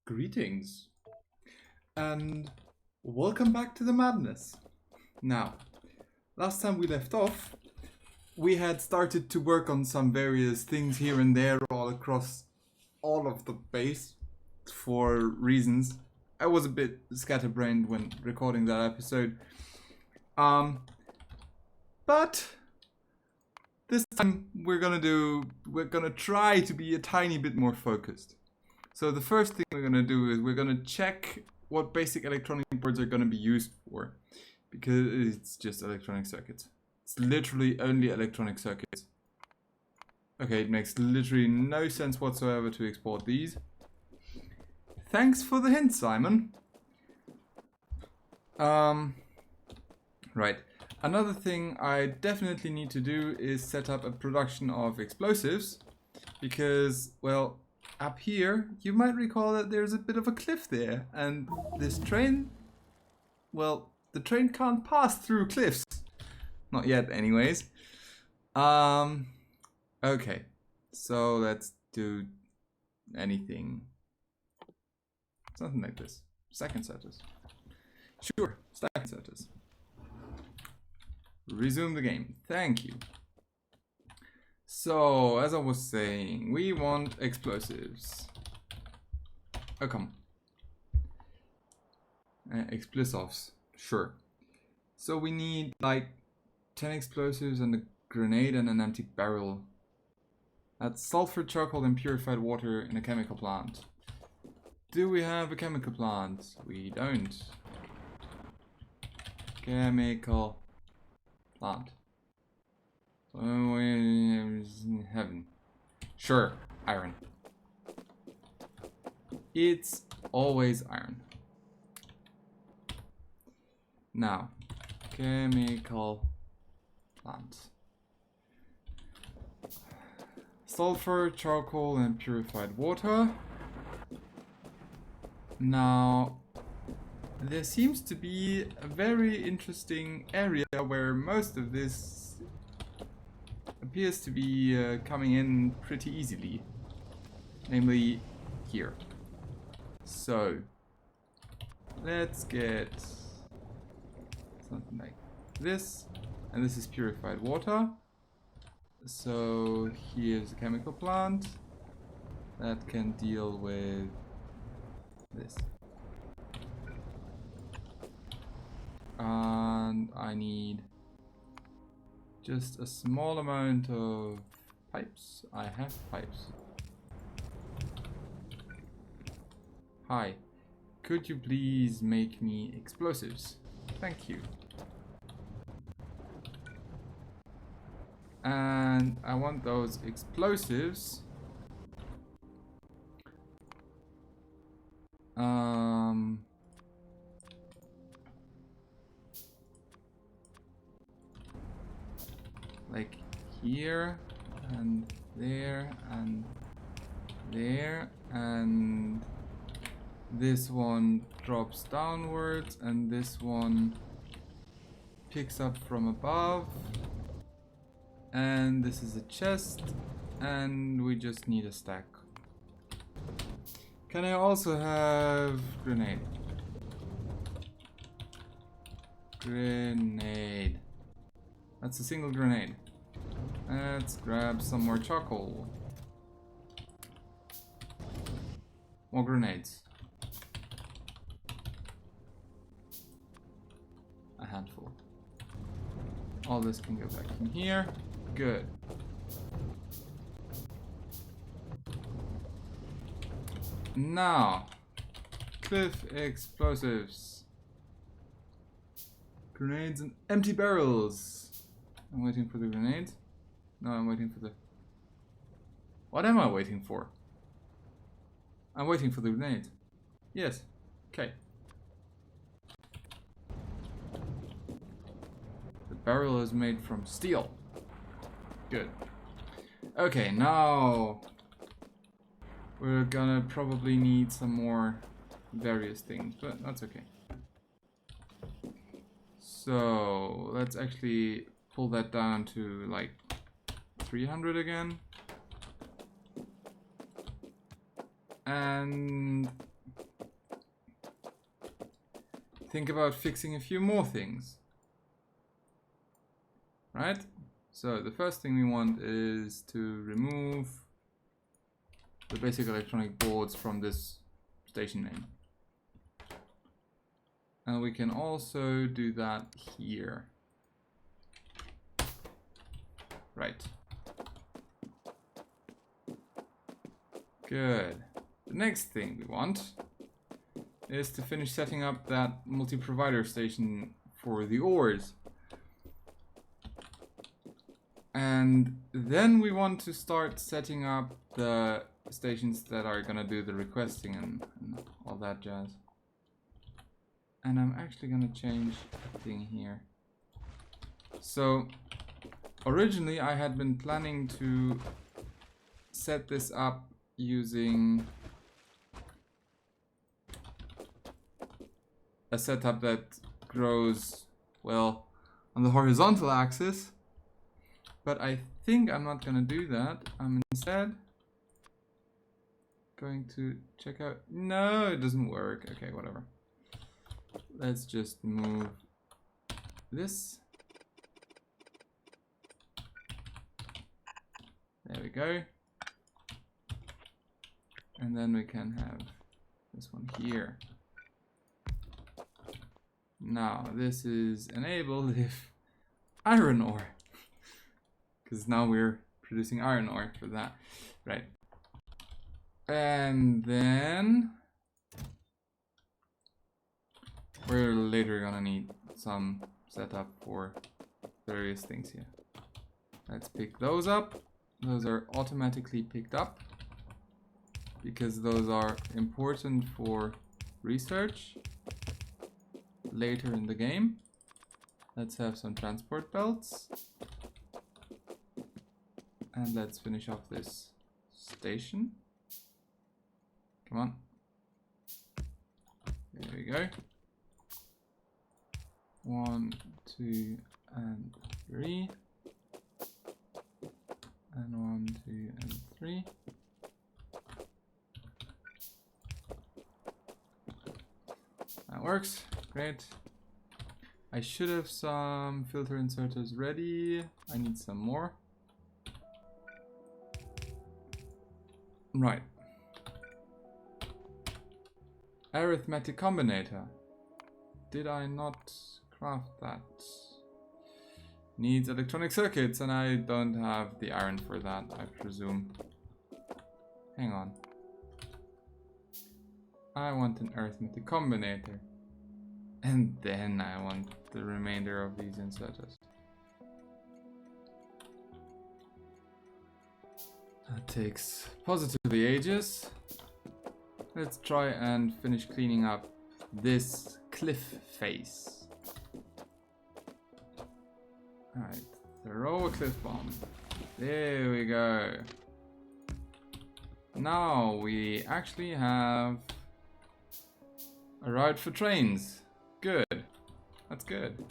Greetings, and welcome back to the madness. Now, last time we left off, we had started to work on some various things here and there all across all of the base for reasons. I was a bit scatterbrained when recording that episode. But this time we're gonna try to be a tiny bit more focused. So the first thing we're gonna do is we're gonna check what basic electronic boards are gonna be used for, because it's just electronic circuits. It's literally only electronic circuits. Okay, it makes literally no sense whatsoever to export these. Thanks for the hint, Simon. Right. Another thing I definitely need to do is set up a production of explosives, because, well, up here, you might recall that there's a bit of a cliff there, and this train, well, the train can't pass through cliffs. Not yet, anyways. Okay, so let's do anything. Something like this. Stack inserters. Sure, stack inserters. Resume the game. Thank you. So, as I was saying, we want explosives. Oh, come. Explosives. Sure. So we need like 10 explosives and a grenade and an empty barrel. That's sulfur, charcoal, and purified water in a chemical plant. Do we have a chemical plant? We don't. Chemical plant. Heaven. Sure, iron. It's always iron. Now, chemical plant. Sulfur, charcoal, and purified water. Now, there seems to be a very interesting area where most of this appears to be coming in pretty easily, namely here. So let's get something like this, and this is purified water. So here's a chemical plant that can deal with this, and I need just a small amount of pipes. I have pipes. Hi, could you please make me explosives? Thank you. And I want those explosives like here and there and there, and this one drops downwards and this one picks up from above, and this is a chest, and we just need a stack. Can I also have grenade? Grenade. That's a single grenade. Let's grab some more charcoal. More grenades. A handful. All this can go back in here. Good. Now, cliff explosives. Grenades and empty barrels. I'm waiting for the grenade. No, I'm waiting for the... What am I waiting for? I'm waiting for the grenade. Yes. Okay. The barrel is made from steel. Good. Okay, now we're gonna probably need some more various things, but that's okay. So let's actually pull that down to like 300 again. And think about fixing a few more things. Right? So the first thing we want is to remove the basic electronic boards from this station name. And we can also do that here. Right. Good. The next thing we want is to finish setting up that multi-provider station for the ores. And then we want to start setting up the stations that are gonna do the requesting and all that jazz. And I'm actually gonna change a thing here. So originally I had been planning to set this up using a setup that grows, well, on the horizontal axis, but I think I'm not gonna do that. I'm instead going to check out, no, it doesn't work. Okay, whatever. Let's just move this. There we go. And then we can have this one here. Now, this is enabled if iron ore. Because now we're producing iron ore for that. Right. And then we're later gonna need some setup for various things here. Let's pick those up. Those are automatically picked up because those are important for research later in the game. Let's have some transport belts. And let's finish off this station. Come on. There we go. 1, 2, and 3. And 1, 2, and 3. That works. Great. I should have some filter inserters ready. I need some more. Right. Arithmetic combinator. Did I not craft that? Needs electronic circuits, and I don't have the iron for that, I presume. Hang on. I want an arithmetic combinator. And then I want the remainder of these inserters. That takes positively ages. Let's try and finish cleaning up this cliff face. Alright, throw a cliff bomb. There we go. Now we actually have a route for trains. Good. That's good.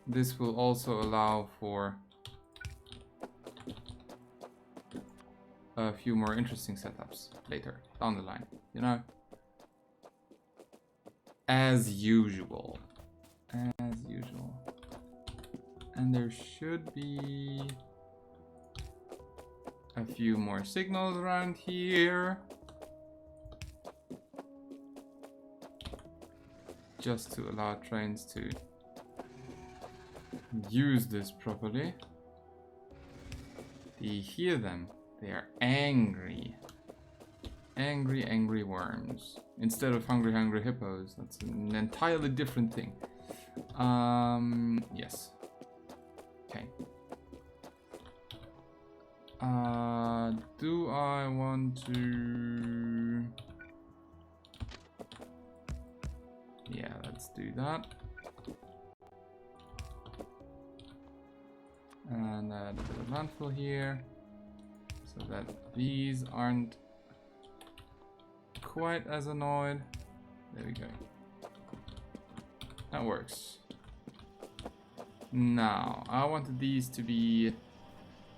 This will also allow for a few more interesting setups later down the line, you know? As usual. As usual. And there should be a few more signals around here. Just to allow trains to use this properly. Do you hear them? They are angry. Angry, angry worms. Instead of hungry, hungry hippos. That's an entirely different thing. Yes. Okay. Do I want to... Yeah, let's do that. And add a bit of landfill here, so that these aren't quite as annoyed. There we go. That works. Now, I wanted these to be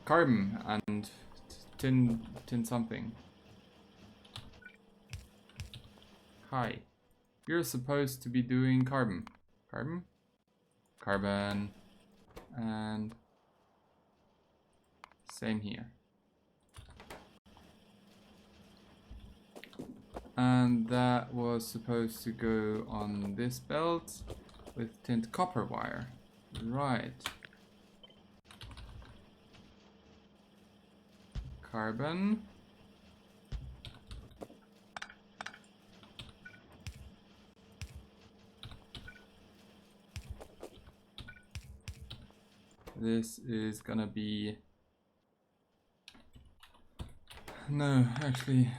carbon and tin something. Hi. You're supposed to be doing carbon. Carbon? Carbon. And same here. And that was supposed to go on this belt with tint copper wire. Right. Carbon. This is gonna be... No, actually,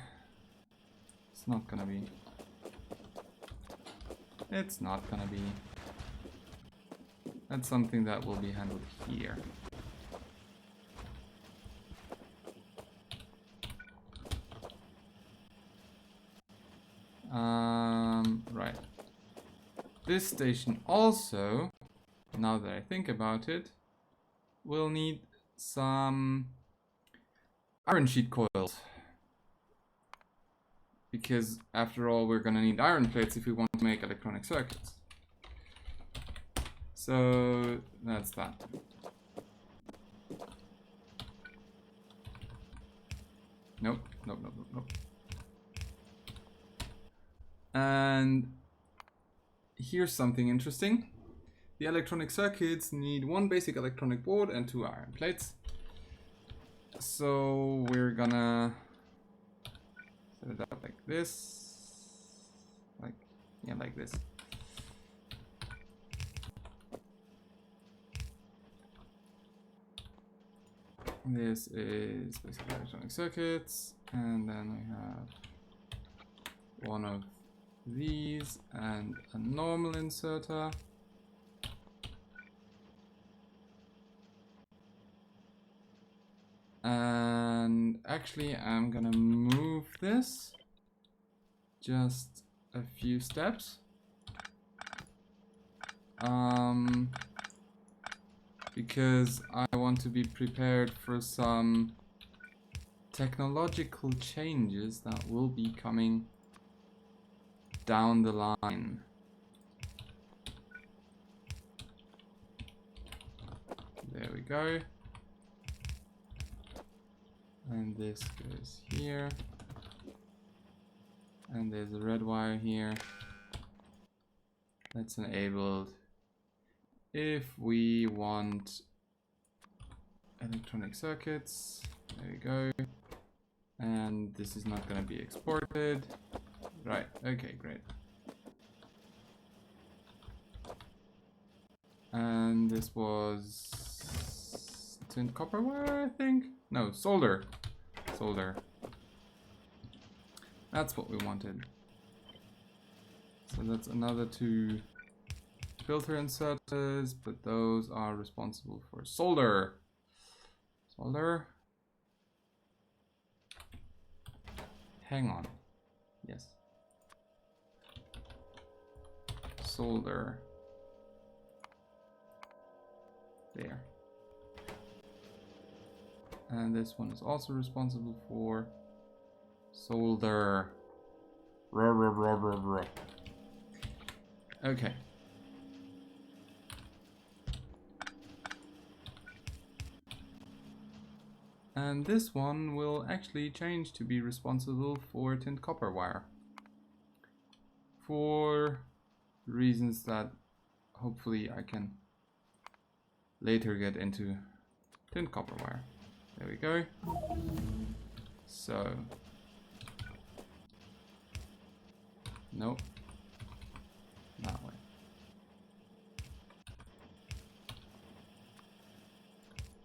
it's not gonna be. It's not gonna be. That's something that will be handled here. Right. This station also, now that I think about it, will need some iron sheet coils. Because after all, we're gonna need iron plates if we want to make electronic circuits. So that's that. Nope, nope, nope, nope, nope. And here's something interesting. The electronic circuits need one basic electronic board and 2 iron plates. So we're gonna set it up like this. Like this. This is basic electronic circuits, and then we have one of these and a normal inserter. And actually I'm gonna move this just a few steps. Because I want to be prepared for some technological changes that will be coming down the line. There we go. And this goes here. And there's a red wire here. That's enabled if we want electronic circuits. There we go. And this is not going to be exported. Right, okay, great. And this was tint copper wire, I think? No, solder. Solder. That's what we wanted. So that's another 2 filter inserters, but those are responsible for solder. Solder. Hang on. Yes. Solder. There. And this one is also responsible for solder. Okay. And this one will actually change to be responsible for tint copper wire. For reasons that hopefully I can later get into tint copper wire. There we go. So. Nope. That way.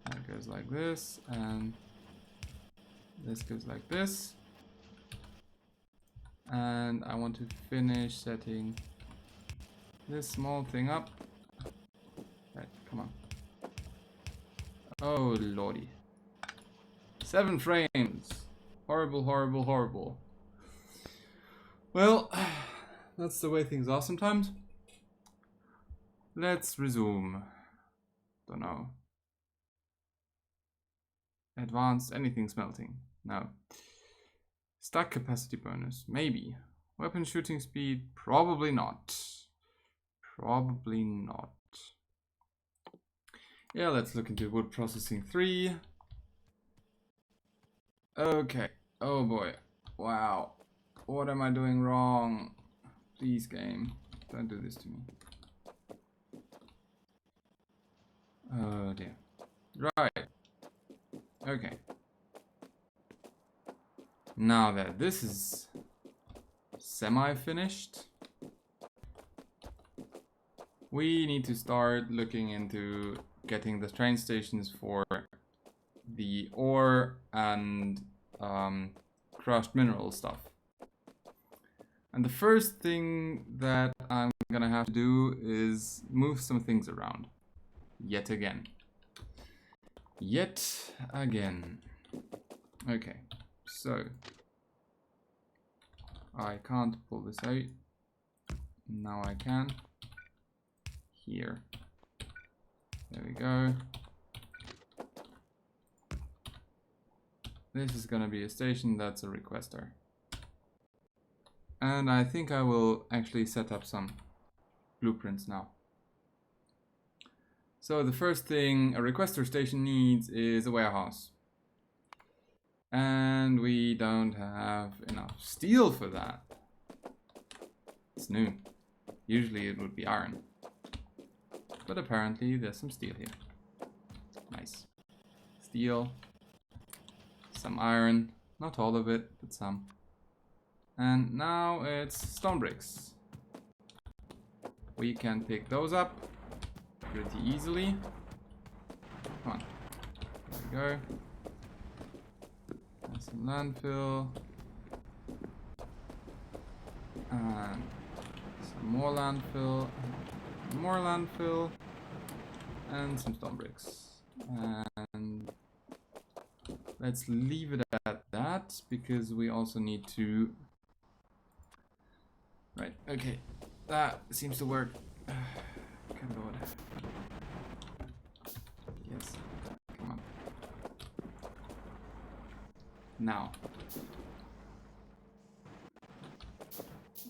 That goes like this, and this goes like this. And I want to finish setting this small thing up. Right, come on. Oh lordy. 7 frames. Horrible, horrible, horrible. Well, that's the way things are sometimes. Let's resume. Don't know. Advanced anything smelting. No. Stack capacity bonus. Maybe. Weapon shooting speed? Probably not. Probably not. Yeah, let's look into wood processing 3. Okay. Oh boy. Wow. What am I doing wrong? Please, game. Don't do this to me. Oh dear. Right. Okay. Now that this is semi-finished, we need to start looking into getting the train stations for the ore and crushed mineral stuff. And the first thing that I'm gonna have to do is move some things around. Yet again. Yet again. Okay, so I can't pull this out. Now I can. Here. There we go. This is gonna be a station that's a requester. And I think I will actually set up some blueprints now. So the first thing a requester station needs is a warehouse. And we don't have enough steel for that. It's new. Usually it would be iron. But apparently there's some steel here. Nice. Steel. Some iron. Not all of it, but some. And now it's stone bricks. We can pick those up pretty easily. Come on. There we go. And some landfill. And some more landfill. More landfill. And some stone bricks. And let's leave it at that because we also need to... Right, okay. That seems to work. Good lord. Yes. Come on. Now.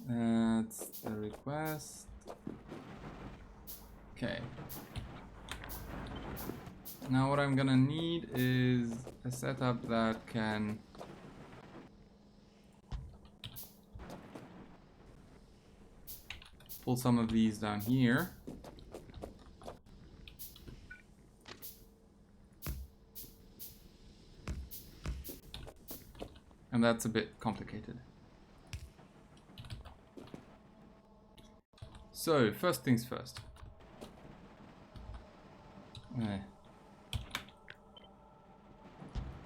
That's the request. Okay. Now what I'm gonna need is a setup that can pull some of these down here. And that's a bit complicated. So, first things first.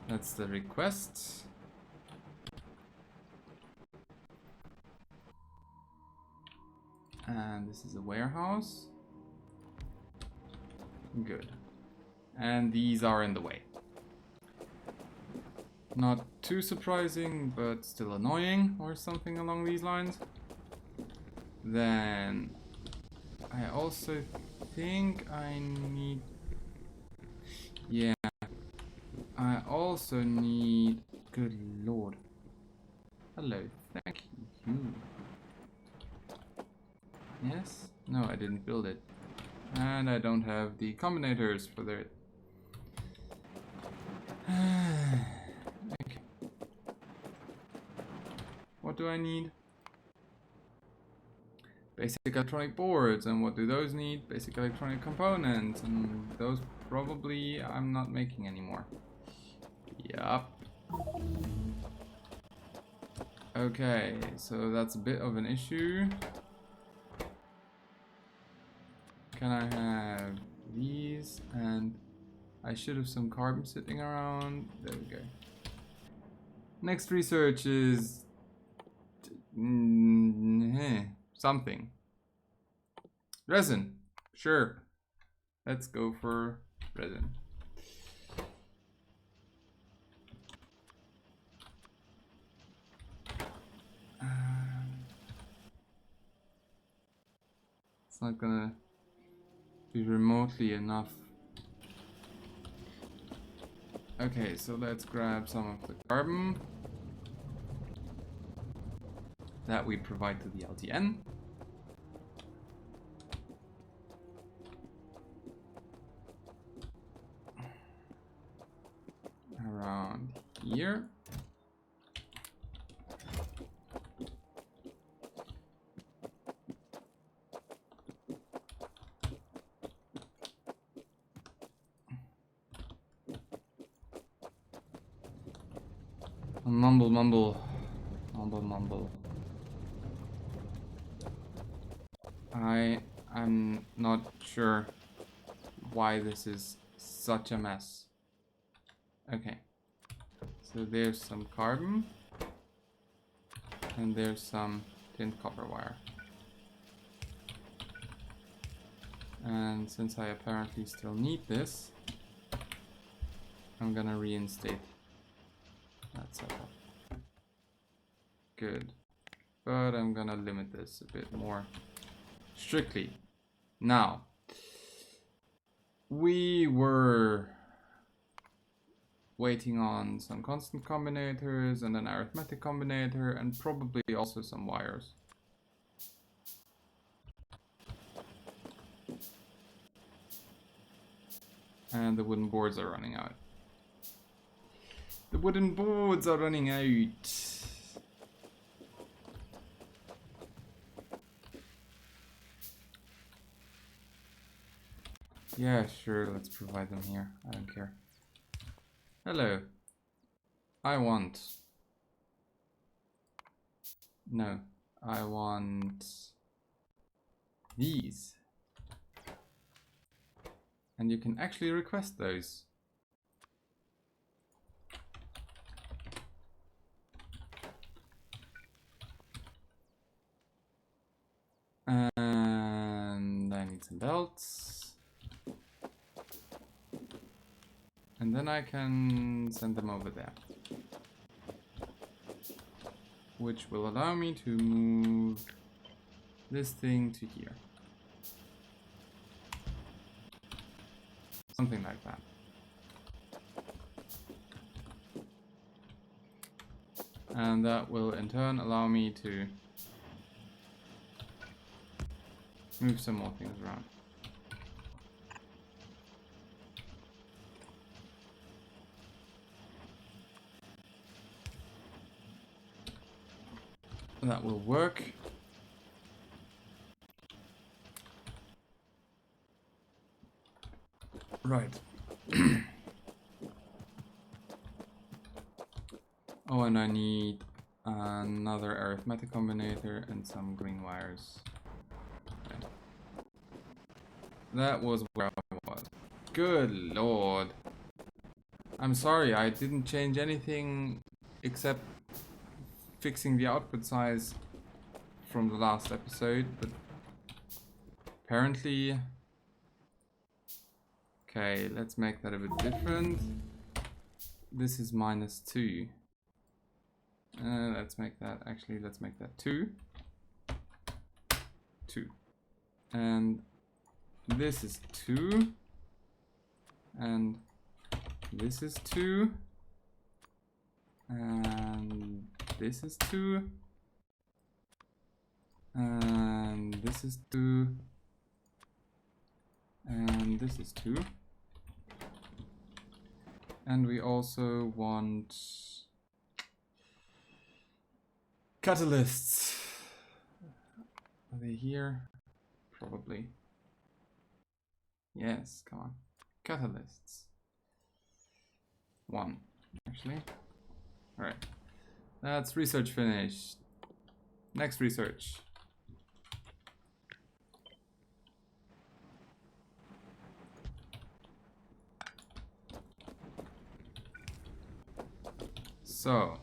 That's the request. And this is a warehouse. Good. And these are in the way. Not too surprising, but still annoying, or something along these lines. Then I also think I need... Yeah. I also need... Good lord. Hello, thank you. Yes? No, I didn't build it. And I don't have the combinators for their... Okay. What do I need? Basic electronic boards, and what do those need? Basic electronic components, and those probably I'm not making anymore. Yup. Okay, so that's a bit of an issue. Can I have these? And I should have some carbon sitting around. There we go. Next research is something. Resin. Sure. Let's go for resin. It's not gonna be remotely enough. Okay, so let's grab some of the carbon. that we provide to the LTN. Around here. Mumble, mumble. Mumble, mumble. I'm not sure why this is such a mess. Okay. So there's some carbon. And there's some tin copper wire. And since I apparently still need this, I'm gonna reinstate that setup. Good. But I'm gonna limit this a bit more strictly. Now, we were waiting on some constant combinators and an arithmetic combinator and probably also some wires. And the wooden boards are running out. The wooden boards are running out. Yeah, sure, let's provide them here. I don't care. Hello. I want... No. I want... these. And you can actually request those. And I need some belts. And then I can send them over there. Which will allow me to move this thing to here. Something like that. And that will in turn allow me to move some more things around. That will work. Right. Oh, and I need another arithmetic combinator and some green wires. Okay. That was where I was. Good lord. I'm sorry, I didn't change anything except fixing the output size from the last episode, but apparently... Okay, let's make that a bit different. This is -2. Let's make that, actually, let's make that 2. 2. And this is 2. And this is 2. And this is 2. And this is 2. And this is 2. And we also want catalysts. Are they here? Probably. Yes, come on. Catalysts. 1, actually. Alright. That's research finished. Next research. So,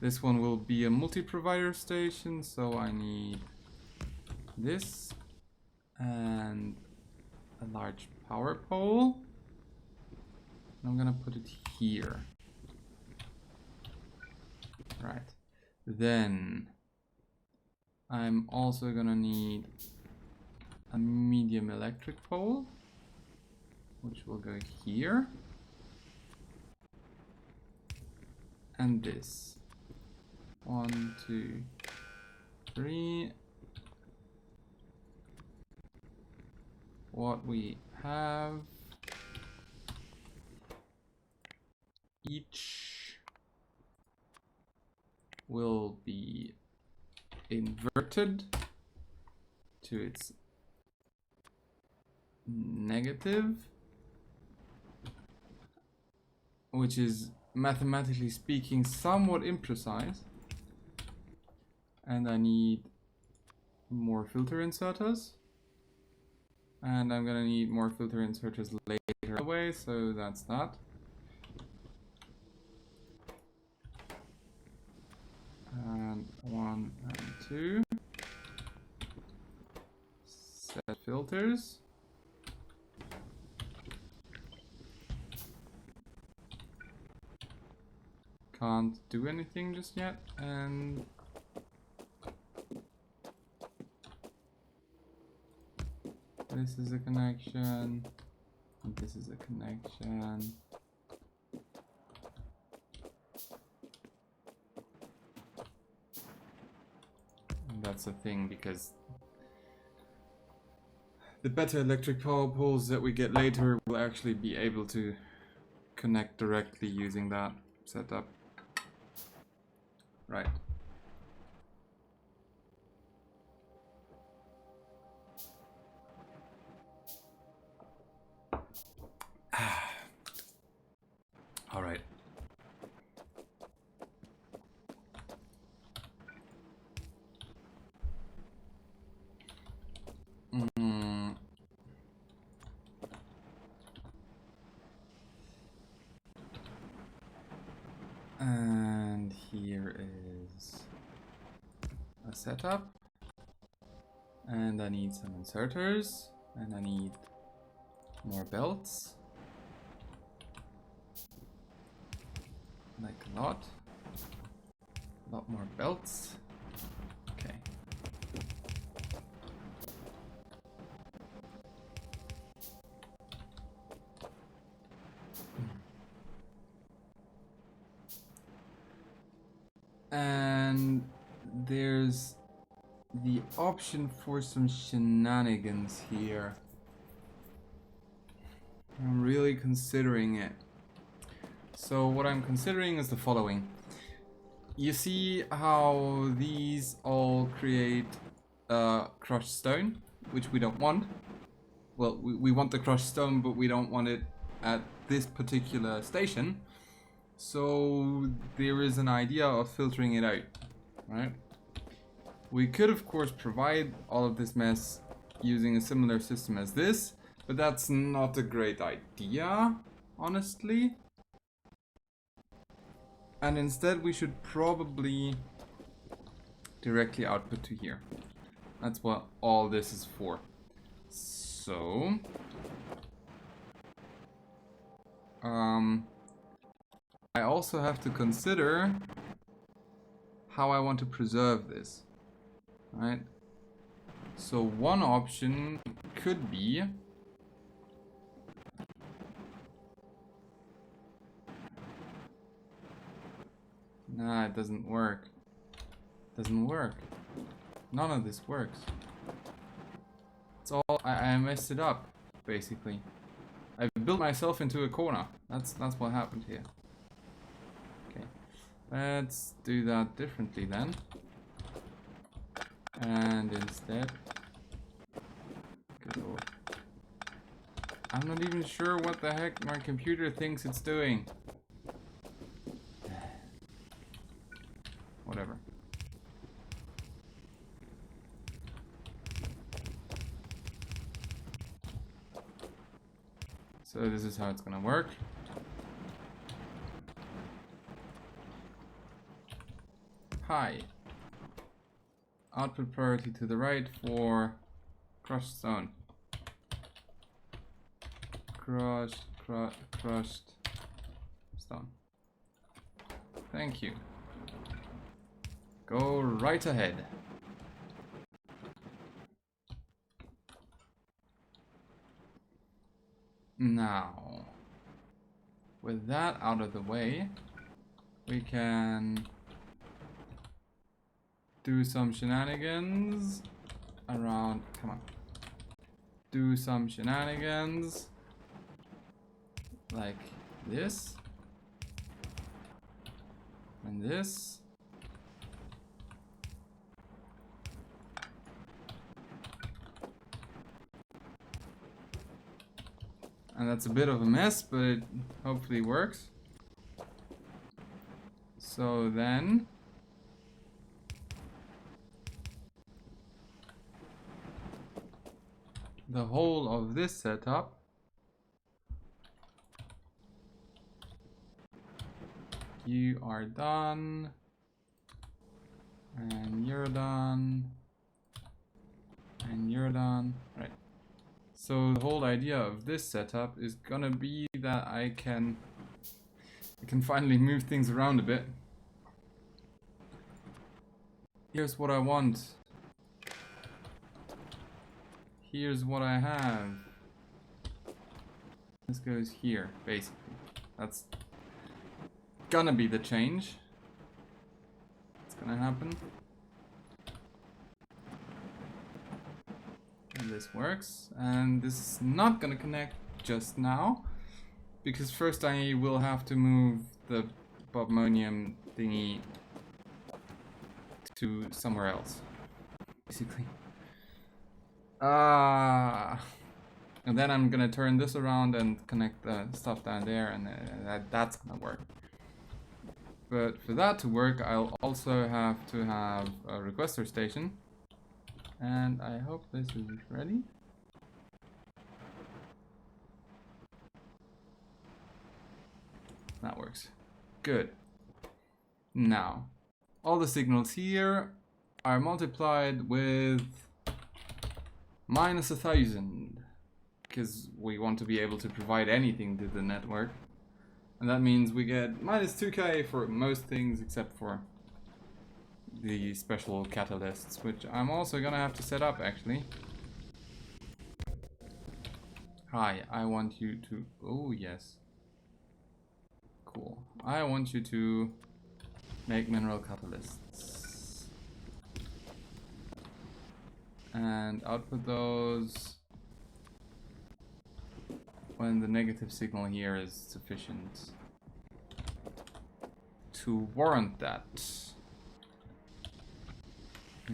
this one will be a multi-provider station, so I need this and a large power pole. I'm gonna put it here. Right. Then I'm also gonna need a medium electric pole, which will go here. And this. 1, 2, 3. What we have, each will be inverted to its negative, which is mathematically speaking somewhat imprecise, and I need more filter inserters, and I'm gonna need more filter inserters later away, so that's that. And 1 and 2. Set filters. Can't do anything just yet, and this is a connection, and this is a connection. And that's a thing, because the better electric power poles that we get later will actually be able to connect directly using that setup. Right. All right. And here is a setup, and I need some inserters, and I need more belts, like a lot more belts. Okay. And there's the option for some shenanigans here. I'm really considering it. So what I'm considering is the following. You see how these all create crushed stone, which we don't want. Well, we want the crushed stone, but we don't want it at this particular station. So there is an idea of filtering it out, right? We could, of course, provide all of this mess using a similar system as this, but that's not a great idea, honestly. And instead we should probably directly output to here. That's what all this is for. So I also have to consider how I want to preserve this, right? So one option could be nah, it doesn't work. Doesn't work. None of this works. It's all I messed it up, basically. I built myself into a corner. That's what happened here. Okay. Let's do that differently then. And instead go. I'm not even sure what the heck my computer thinks it's doing. Whatever. So this is how it's gonna work. Hi. Output priority to the right for crushed stone. Crushed stone. Thank you. Go right ahead. Now, with that out of the way, we can do some shenanigans around. Come on. Do some shenanigans like this and this. And that's a bit of a mess, but it hopefully works. So then the whole of this setup you are done, and you're done, and you're done. Right. So the whole idea of this setup is gonna be that I can finally move things around a bit. Here's what I want. Here's what I have. This goes here, basically. That's gonna be the change. It's gonna happen. And this works. And this is not gonna connect just now, because first I will have to move the bobmonium thingy to somewhere else, basically. And then I'm gonna turn this around and connect the stuff down there, and that's gonna work. But for that to work, I'll also have to have a requester station. And I hope this is ready. That works. Good. Now, all the signals here are multiplied with -1000, because we want to be able to provide anything to the network. And that means we get -2k for most things except for the special catalysts, which I'm also gonna have to set up actually. Hi, I want you to... Oh yes. Cool. I want you to make mineral catalysts. And output those when the negative signal here is sufficient to warrant that.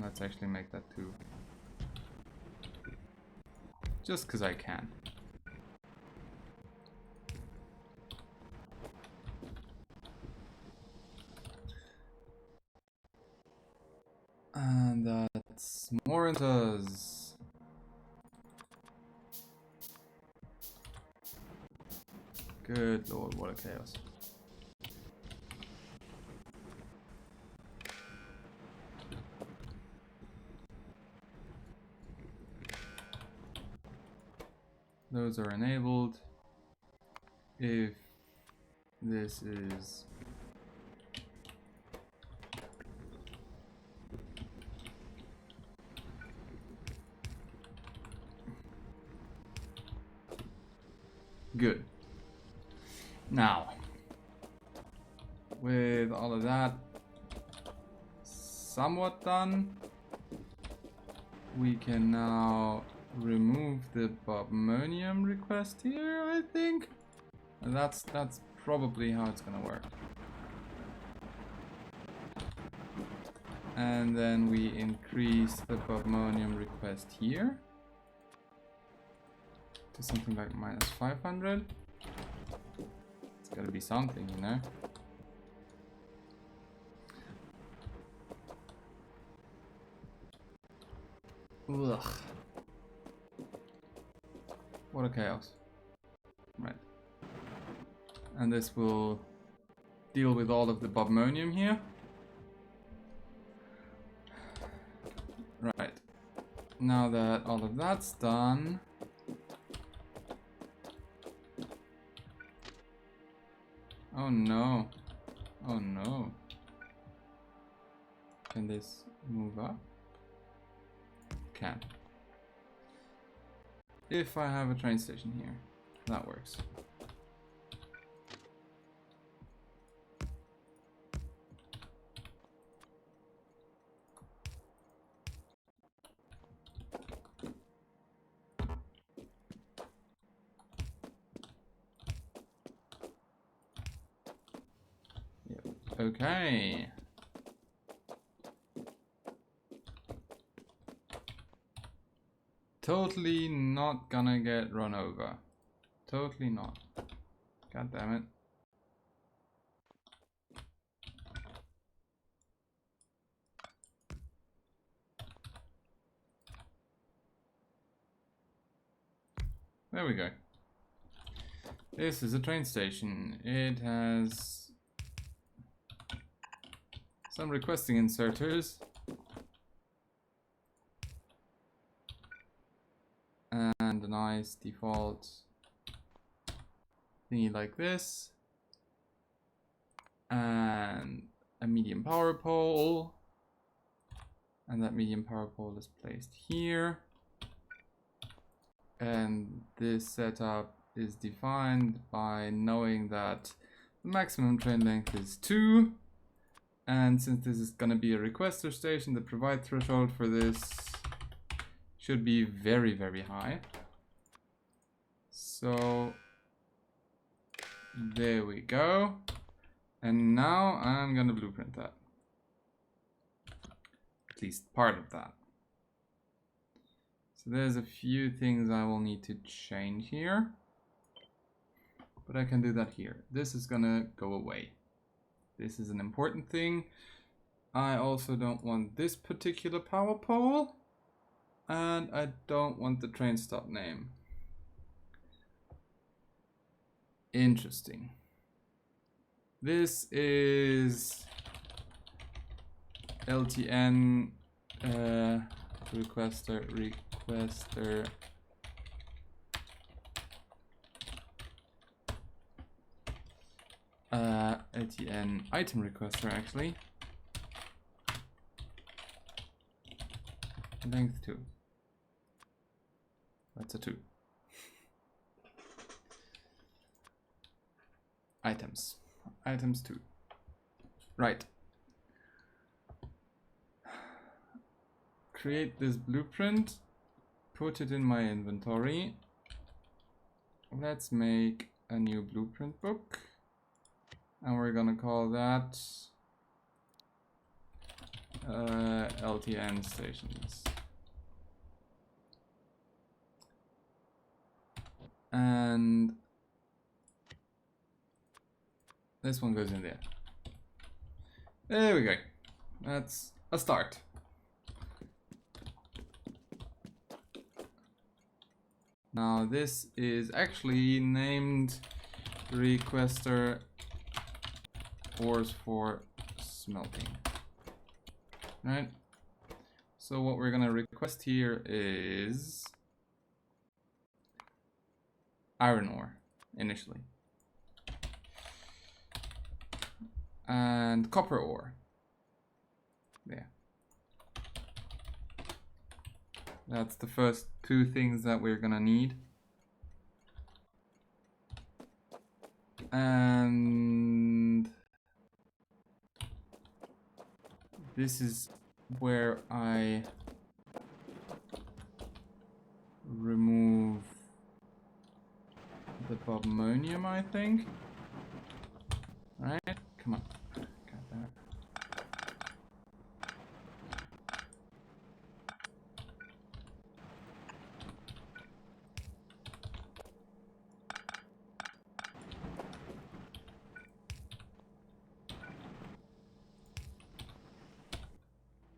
Let's actually make that 2. Just because I can. And that's more enters. Good lord, what a chaos. Those are enabled. If this is good. Now, with all of that somewhat done, we can now remove the bobmonium request here, I think. And that's probably how it's gonna work. And then we increase the bobmonium request here to something like -500. It's gotta be something, you know. Ugh. What a chaos. Right. And this will deal with all of the bobmonium here. Right. Now that all of that's done, oh no. Oh no. Can this move up? Can. If I have a train station here, that works. Okay. Totally not gonna get run over. Totally not. God damn it. There we go. This is a train station. It has some requesting inserters. And a nice default thingy like this. And a medium power pole. And that medium power pole is placed here. And this setup is defined by knowing that the maximum train length is 2. And since this is going to be a requester station, the provide threshold for this should be very, very high. So there we go. And now I'm going to blueprint that. At least part of that. So there's a few things I will need to change here, but I can do that here. This is gonna go away. This is an important thing. I also don't want this particular power pole, and I don't want the train stop name. Interesting. This is LTN requester LTN item requester actually. Length 2. That's a 2. Items 2. Right. Create this blueprint, put it in my inventory. Let's make a new blueprint book, and we're gonna call that LTN stations. And this one goes in there. There we go. That's a start. Now this is actually named requester ores for smelting, right? So what we're gonna request here is iron ore initially, and copper ore. There. That's the first 2 things that we're gonna need. And this is where I remove the bobmonium, I think. Right? Come on. Got that.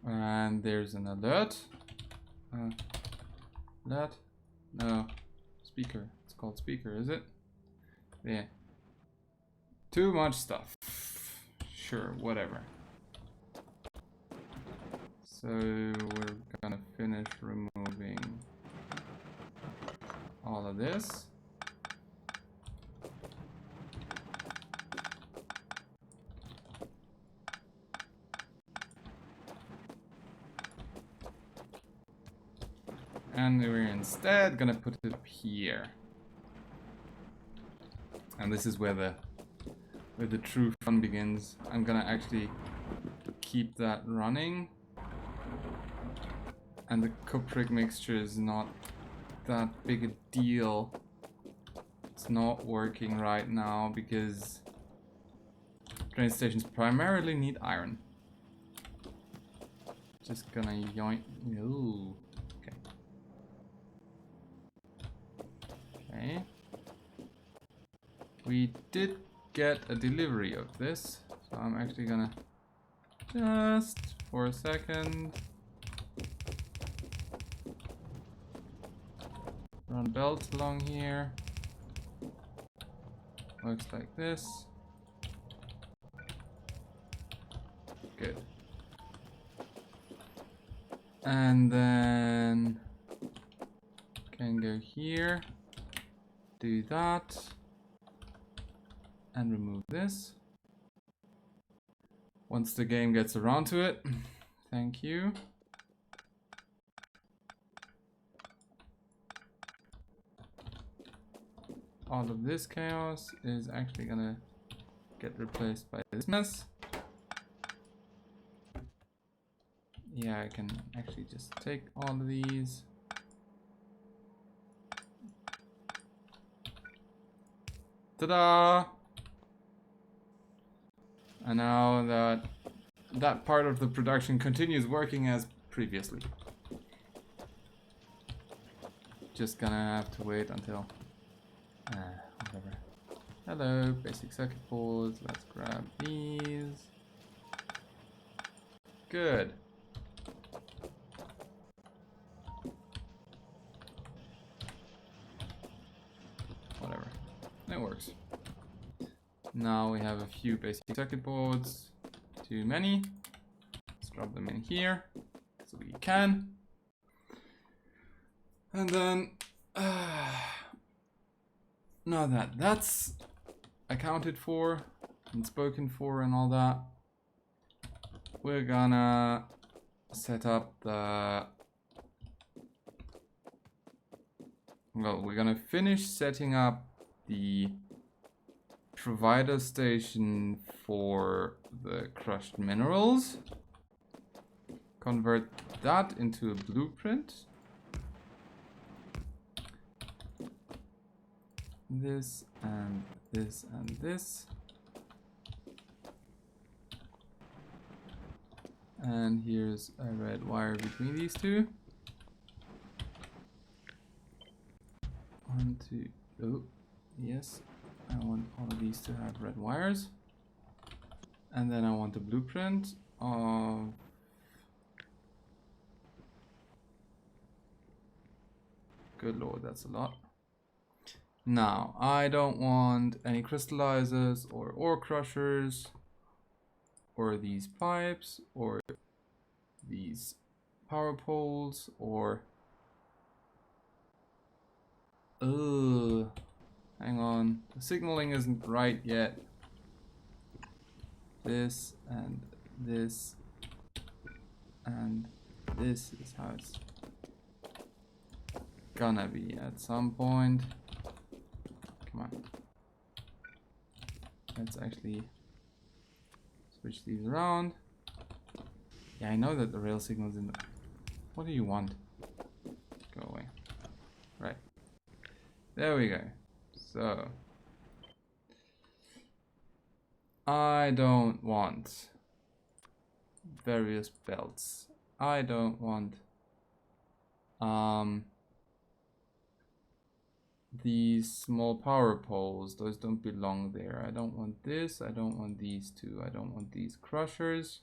And there's an alert. Alert? No. Speaker. It's called speaker, is it? Yeah. Too much stuff. Sure, whatever. So we're gonna finish removing all of this. And we're instead gonna put it up here. And this is where the true fun begins. I'm gonna actually keep that running. And the cupric mixture is not that big a deal. It's not working right now because Train stations primarily need iron. Just gonna yoink. Ooh. Okay. Okay. We did get a delivery of this, so I'm actually gonna just for a second run belts along here. Looks like this. Good. And then can go here, do that, and remove this. Once the game gets around to it. Thank you. All of this chaos is actually gonna get replaced by this mess. Yeah, I can actually just take all of these. Ta-da! And now that part of the production continues working as previously. Just gonna have to wait until whatever. Hello, basic circuit boards. Let's grab these. Good. Whatever. It works. Now we have a few basic circuit boards. Too many. Let's drop them in here so we can. And then now that that's accounted for and spoken for and all that, we're gonna set up the... Well, we're gonna finish setting up the provider station for the crushed minerals. Convert that into a blueprint. This and this and this. And here's a red wire between these two. 1, 2, oh, yes. I want all of these to have red wires. And then I want a blueprint of... Good lord, that's a lot. Now, I don't want any crystallizers or ore crushers or these pipes or these power poles or... Ugh. Hang on, the signaling isn't right yet. This and this and this is how it's gonna be at some point. Come on. Let's actually switch these around. Yeah, I know that the rail signal's in the... What do you want? Go away. Right. There we go. So, I don't want various belts. I don't want these small power poles. Those don't belong there. I don't want this. I don't want these two. I don't want these crushers.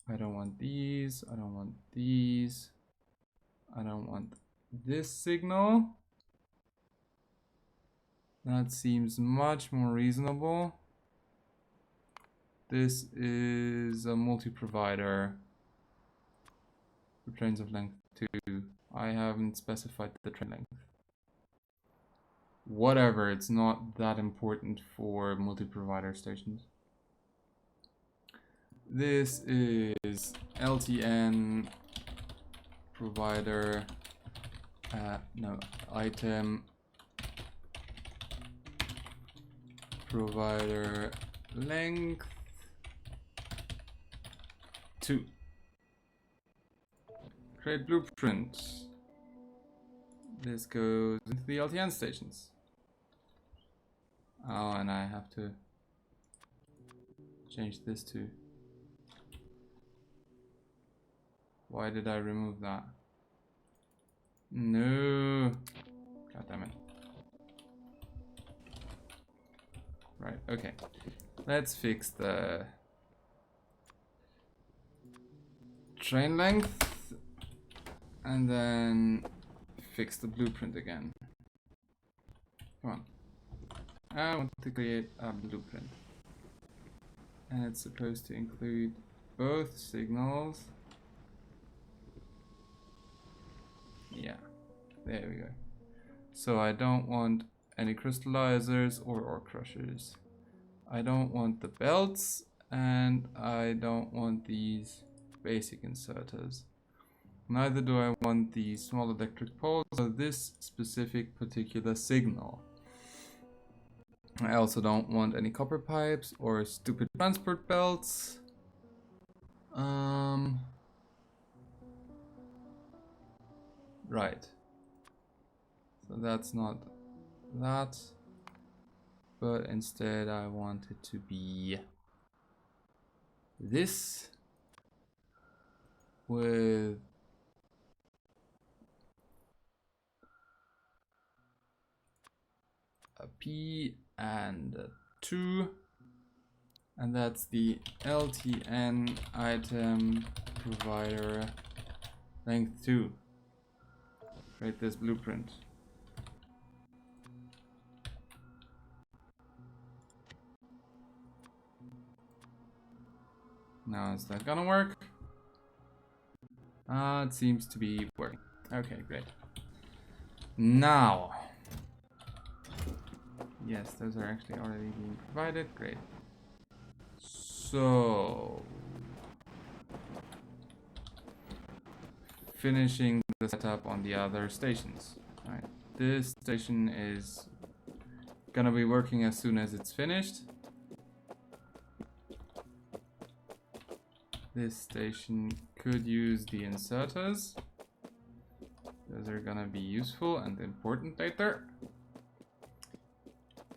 I don't want these. I don't want these. I don't want this signal. That seems much more reasonable. This is a multi-provider for trains of length 2. I haven't specified the train length. Whatever, it's not that important for multi-provider stations. This is LTN provider, no, item provider length 2. Create blueprint. This goes into the LTN stations. Oh, and I have to change this to. Why did I remove that? No. God damn it. Right, okay. Let's fix the train length and then fix the blueprint again. Come on. I want to create a blueprint. And it's supposed to include both signals. Yeah, there we go. So I don't want any crystallizers or ore crushers. I don't want the belts, and I don't want these basic inserters. Neither do I want the small electric poles or this specific particular signal. I also don't want any copper pipes or stupid transport belts. Right. So that's not that. But instead I want it to be this with a P and a 2, and that's the LTN item provider length 2. Create this blueprint. Now is that gonna work? It seems to be working. Okay, great. Now, yes, those are actually already being provided. Great. So, finishing the setup on the other stations. All right, this station is gonna be working as soon as it's finished. This station could use the inserters. Those are gonna be useful and important later.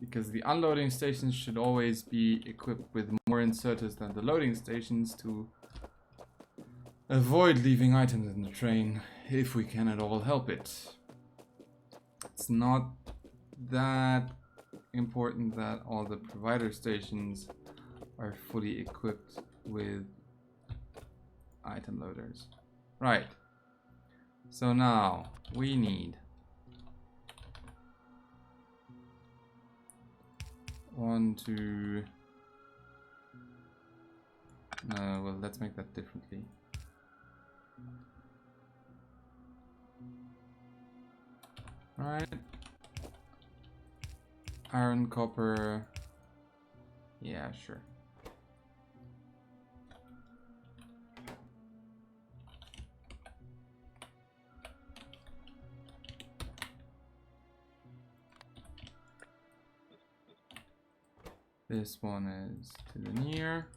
Because the unloading stations should always be equipped with more inserters than the loading stations to avoid leaving items in the train if we can at all help it. It's not that important that all the provider stations are fully equipped with item loaders. Right. So now we need 1, 2. No, well, let's make that differently. Right. Iron, copper. Yeah, sure. This one is to the near.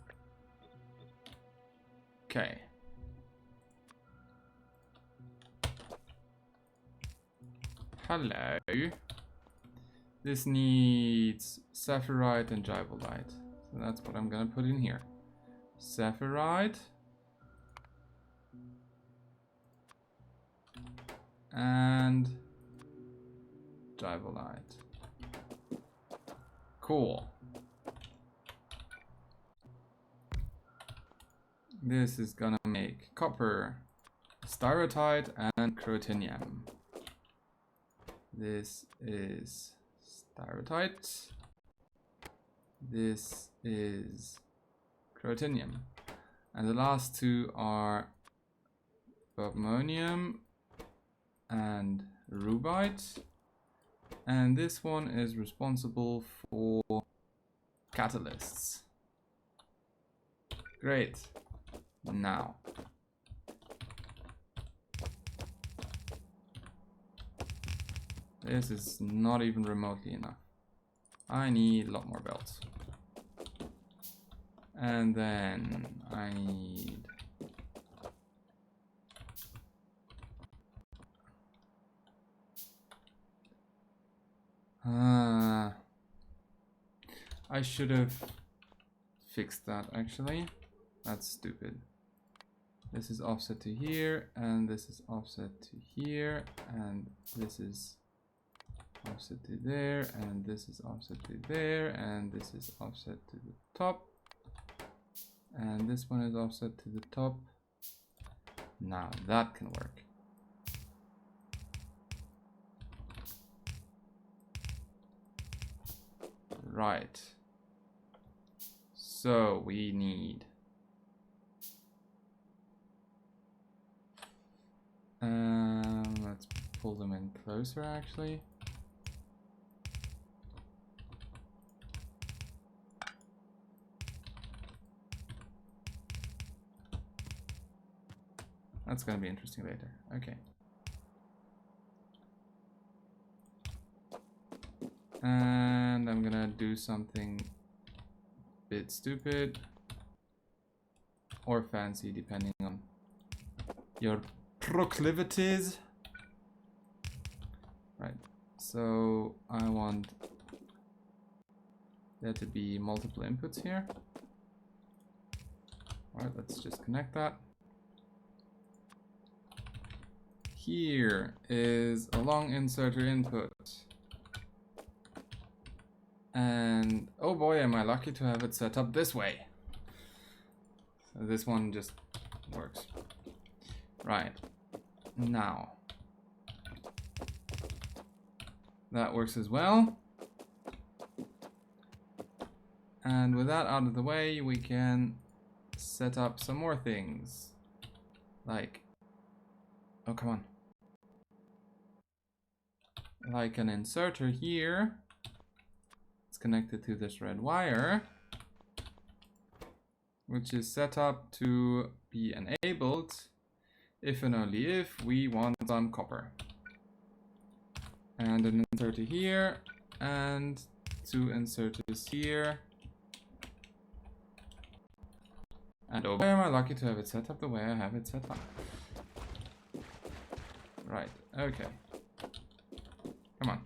Okay. Hello. This needs saphirite and gyvolite. So that's what I'm gonna put in here. Saphirite. And gyvolite. Cool. This is gonna make copper, styrotite, and crotinium. This is styrotite. This is crotinium. And the last two are ammonium and rubite. And this one is responsible for catalysts. Great. Now, this is not even remotely enough. I need a lot more belts. And then I need I should have fix that actually. That's stupid. This is offset to here, and this is offset to here, and this is offset to there, and this is offset to there, and this is offset to the top, and this one is offset to the top. Now that can work. Right. So we need let's pull them in closer actually. That's gonna be interesting later. Okay. And I'm gonna do something a bit stupid or fancy depending on your proclivities. Right, so I want there to be multiple inputs here. All right, let's just connect that. Here is a long inserter input. And oh boy, am I lucky to have it set up this way. So this one just works. Right, now that works as well. And with that out of the way, we can set up some more things. Like, oh come on. Like an inserter here. It's connected to this red wire, which is set up to be enabled if and only if we want some copper. And an inserter here, and two inserters here. And oh boy, am I lucky to have it set up the way I have it set up. Right, okay. Come on.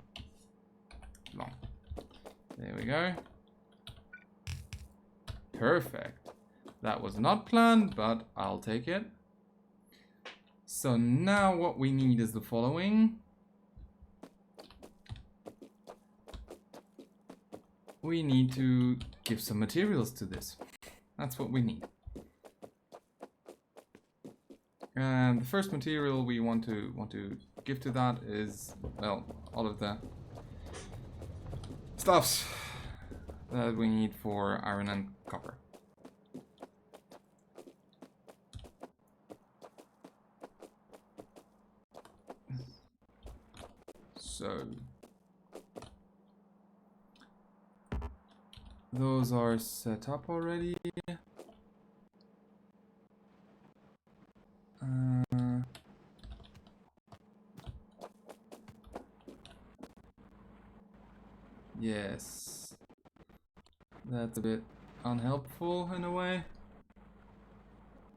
Long. There we go. Perfect. That was not planned, but I'll take it. So now what we need is the following. We need to give some materials to this. That's what we need. And the first material we want to give to that is, well, all of the stuffs that we need for iron and copper. So those are set up already. Yes, that's a bit unhelpful in a way.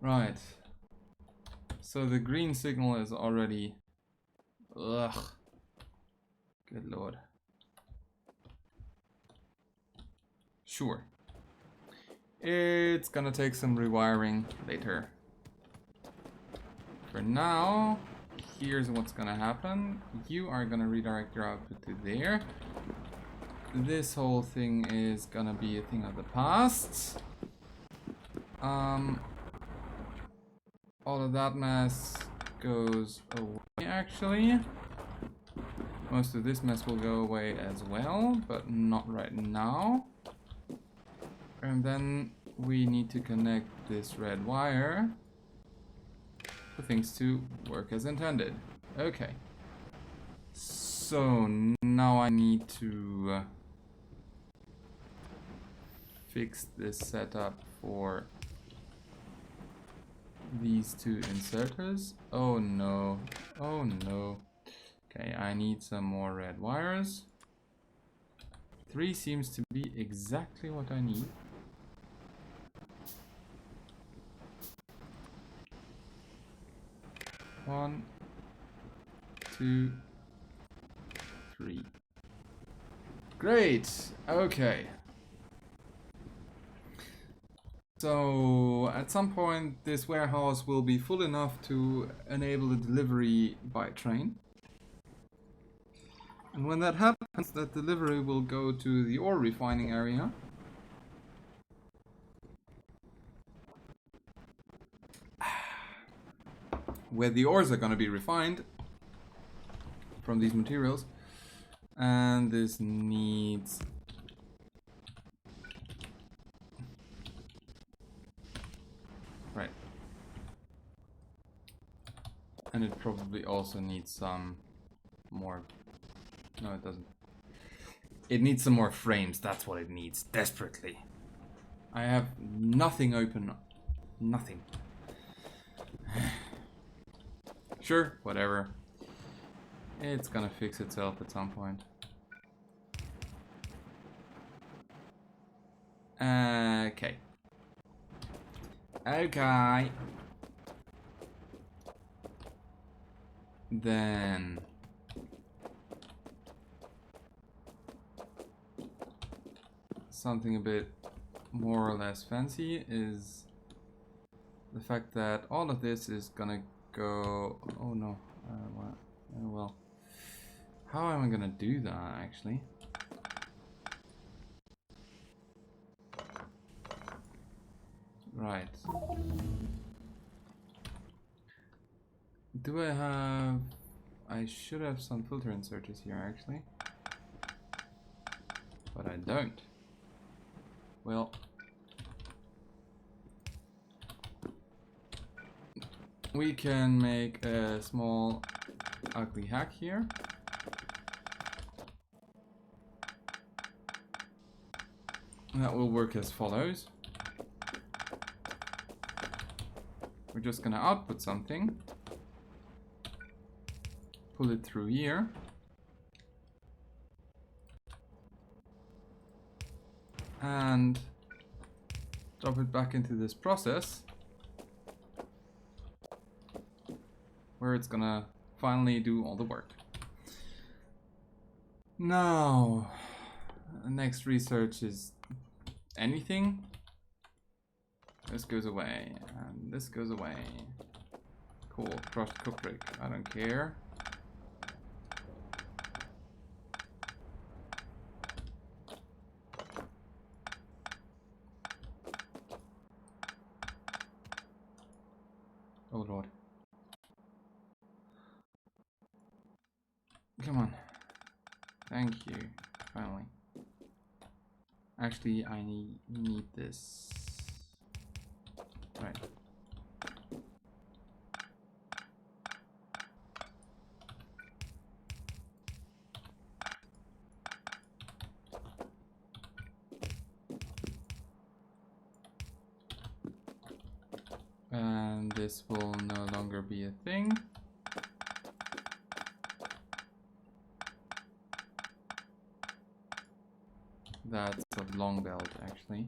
Right, so the green signal is already, ugh, good lord. Sure, it's gonna take some rewiring later. For now, here's what's gonna happen. You are gonna redirect your output to there. This whole thing is gonna be a thing of the past. All of that mess goes away actually. Most of this mess will go away as well, but not right now. And then we need to connect this red wire for things to work as intended. Okay. So now I need to fix this setup for these two inserters. Oh no, oh no. Okay, I need some more red wires. 3 seems to be exactly what I need. One, 2, 3. Great, okay. So at some point this warehouse will be full enough to enable the delivery by train. And when that happens, that delivery will go to the ore refining area. Where the ores are going to be refined from these materials. And this needs... Right. And it probably also needs some more... No, it doesn't. It needs some more frames. That's what it needs. Desperately. I have nothing open. Nothing. Sure, whatever. It's gonna fix itself at some point. Okay. Okay. Then... something a bit more or less fancy is the fact that all of this is gonna go... Oh no. Well, how am I gonna do that actually? Right. Do I have... I should have some filter inserters here actually. But I don't. Well... we can make a small ugly hack here. That will work as follows. We're just gonna output something. Pull it through here. And drop it back into this process. Where it's gonna finally do all the work. Now, next research is anything. This goes away, and this goes away. Cool, crushed cupric, I don't care. Oh lord. Come on. Thank you. Finally. Actually, I need this. Right. And this will no longer be a thing. That's a long belt, actually.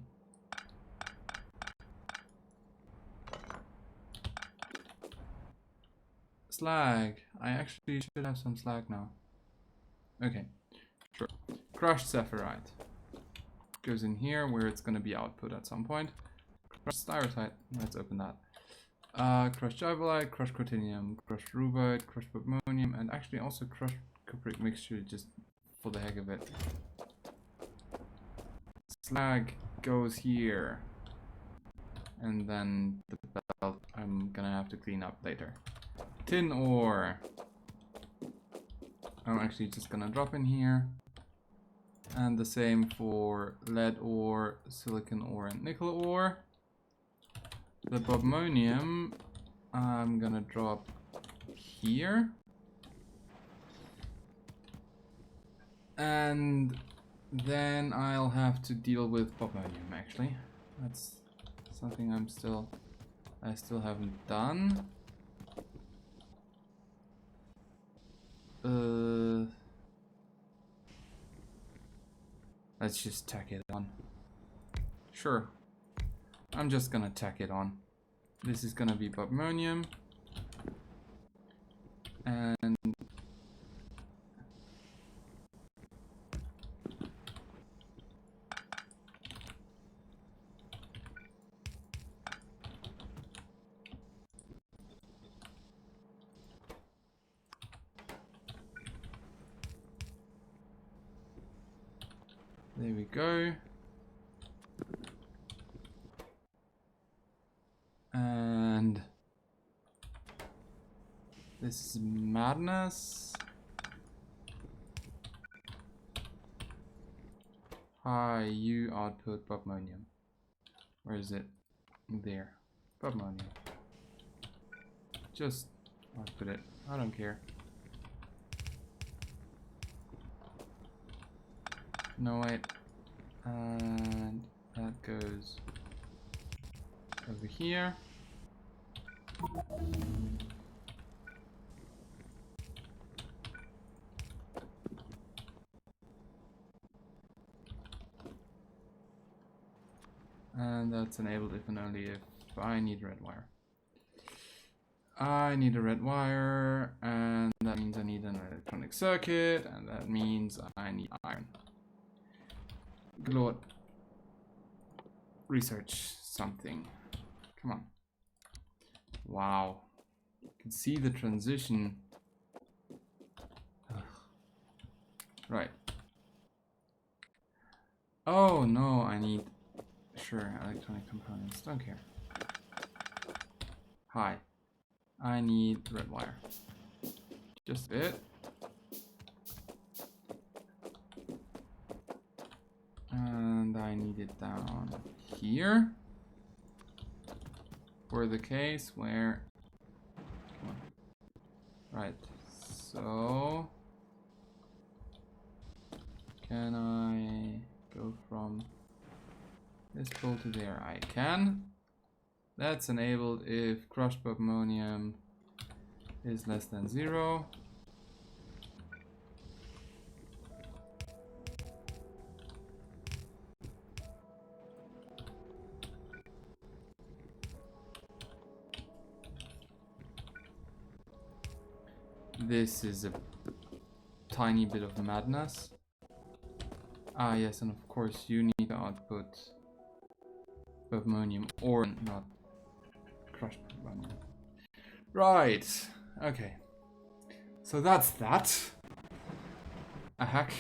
Slag. I actually should have some slag now. Okay, sure. Crushed sapphirite. Goes in here where it's going to be output at some point. Crushed styrotite. Let's open that. Crushed jabalite, crushed cruthenium, crushed rubite, crushed bobmonium, and actually also crushed cupric mixture just for the heck of it. Slag goes here. And then the belt I'm gonna have to clean up later. Tin ore. I'm actually just gonna drop in here. And the same for lead ore, silicon ore, and nickel ore. The bobmonium I'm gonna drop here. And then I'll have to deal with bobmonium actually. That's something I still haven't done. Let's just tack it on. Sure. I'm just gonna tack it on. This is gonna be bobmonium. And There we go. And this is madness. Hi, you output Bobmonium. Where is it? There. Bobmonium. Just output it. I don't care. No, wait. And that goes over here. And that's enabled if and only if I need red wire. I need a red wire, and that means I need an electronic circuit, and that means I need iron. Good lord. Research something. Come on. Wow. You can see the transition. Ugh. Right. Oh no, I need... Sure, electronic components. Don't care. Hi. I need red wire. Just a bit. And I need it down here. For the case where... Come on. Right. So... Can I go from this pole to there? I can. That's enabled if crushed bobmonium is less than 0. This is a tiny bit of madness. Ah yes, and of course you need to output bobmonium or not crushed bobmonium. Right, okay. So that's that. A hack.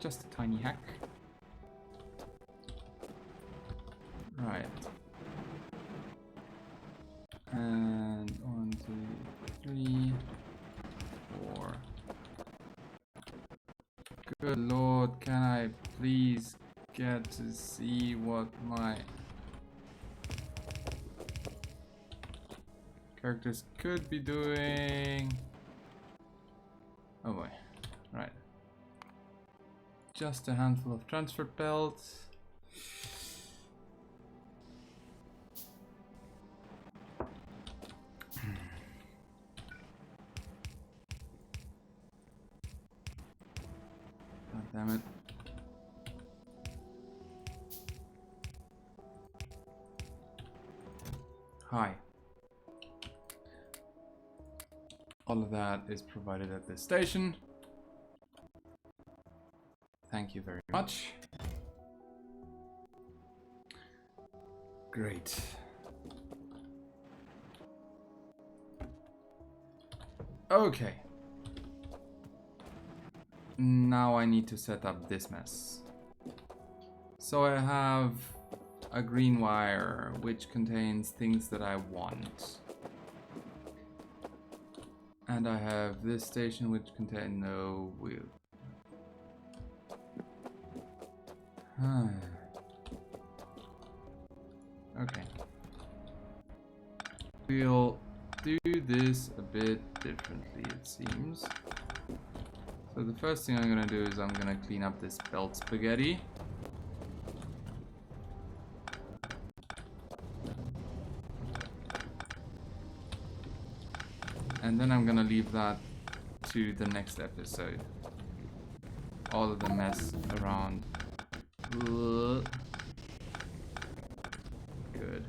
Just a tiny hack. Right. And 1, 2, 3, 4. Good lord, can I please get to see what my characters could be doing? Oh boy, right. Just a handful of transfer belts. God damn it. Hi. All of that is provided at this station. Thank you very much. Great. Okay. Now I need to set up this mess. So I have a green wire which contains things that I want. And I have this station which contains no wheel. Okay. We'll do this a bit differently, it seems. So the first thing I'm gonna do is I'm gonna clean up this belt spaghetti. And then I'm gonna leave that to the next episode. All of the mess around. Ugh. Good.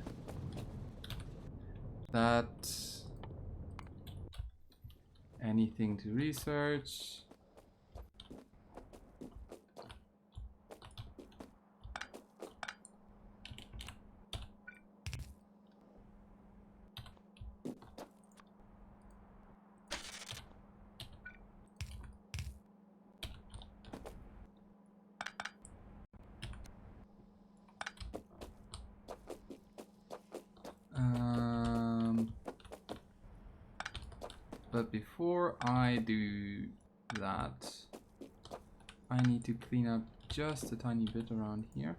That. Anything to research? But before I do that, I need to clean up just a tiny bit around here.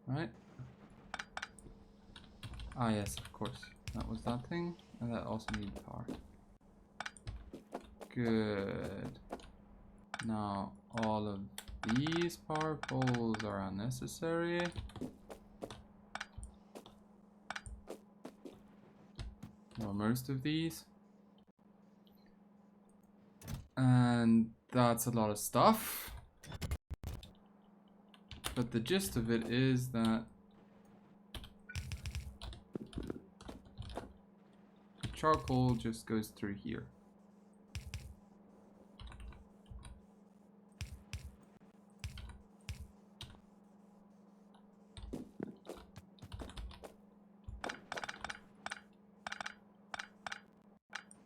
Right? Ah yes, of course. That was that thing. And that also needed power. Good. Now all of these power poles are unnecessary. Or most of these. And that's a lot of stuff. But the gist of it is that charcoal just goes through here.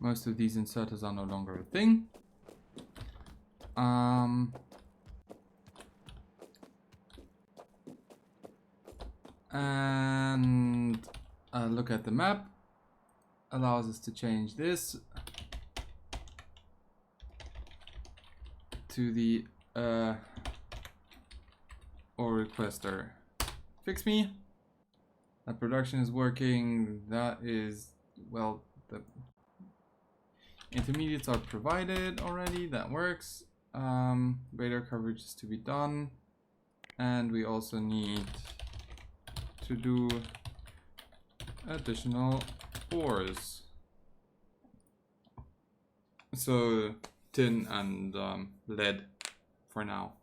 Most of these inserters are no longer a thing. And look at the map. Allows us to change this to the or requester. Fix me. That production is working. That is, well, the intermediates are provided already. That works. Radar coverage is to be done, and we also need to do additional ores. So tin and lead for now.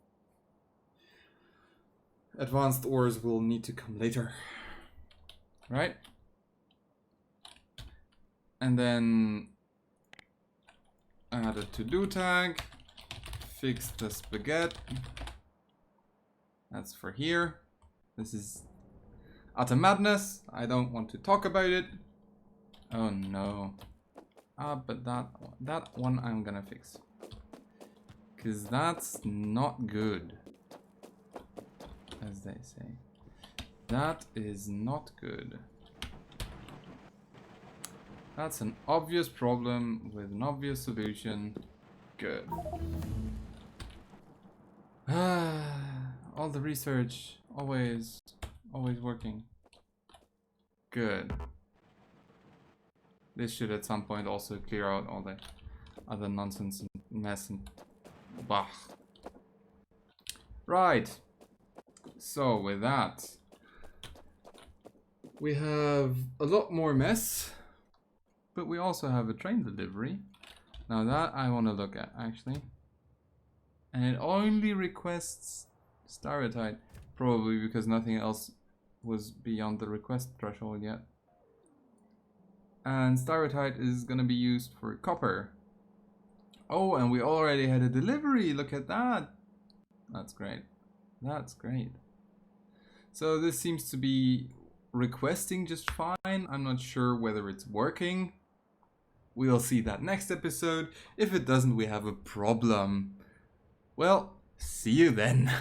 Advanced ores will need to come later, right? And then add a to-do tag, fix the spaghetti. That's for here. This is utter madness. I don't want to talk about it. Oh no. But that one I'm gonna fix. 'Cause that's not good. As they say. That is not good. That's an obvious problem with an obvious solution. Good. All the research, always working. Good. This should at some point also clear out all the other nonsense and mess and bah. Right. So with that, we have a lot more mess, but we also have a train delivery. Now that I want to look at actually. And it only requests Starotite, probably because nothing else was beyond the request threshold yet. And Starotite is going to be used for copper. Oh, and we already had a delivery. Look at that. That's great. That's great. So this seems to be requesting just fine. I'm not sure whether it's working. We'll see that next episode. If it doesn't, we have a problem. Well, see you then.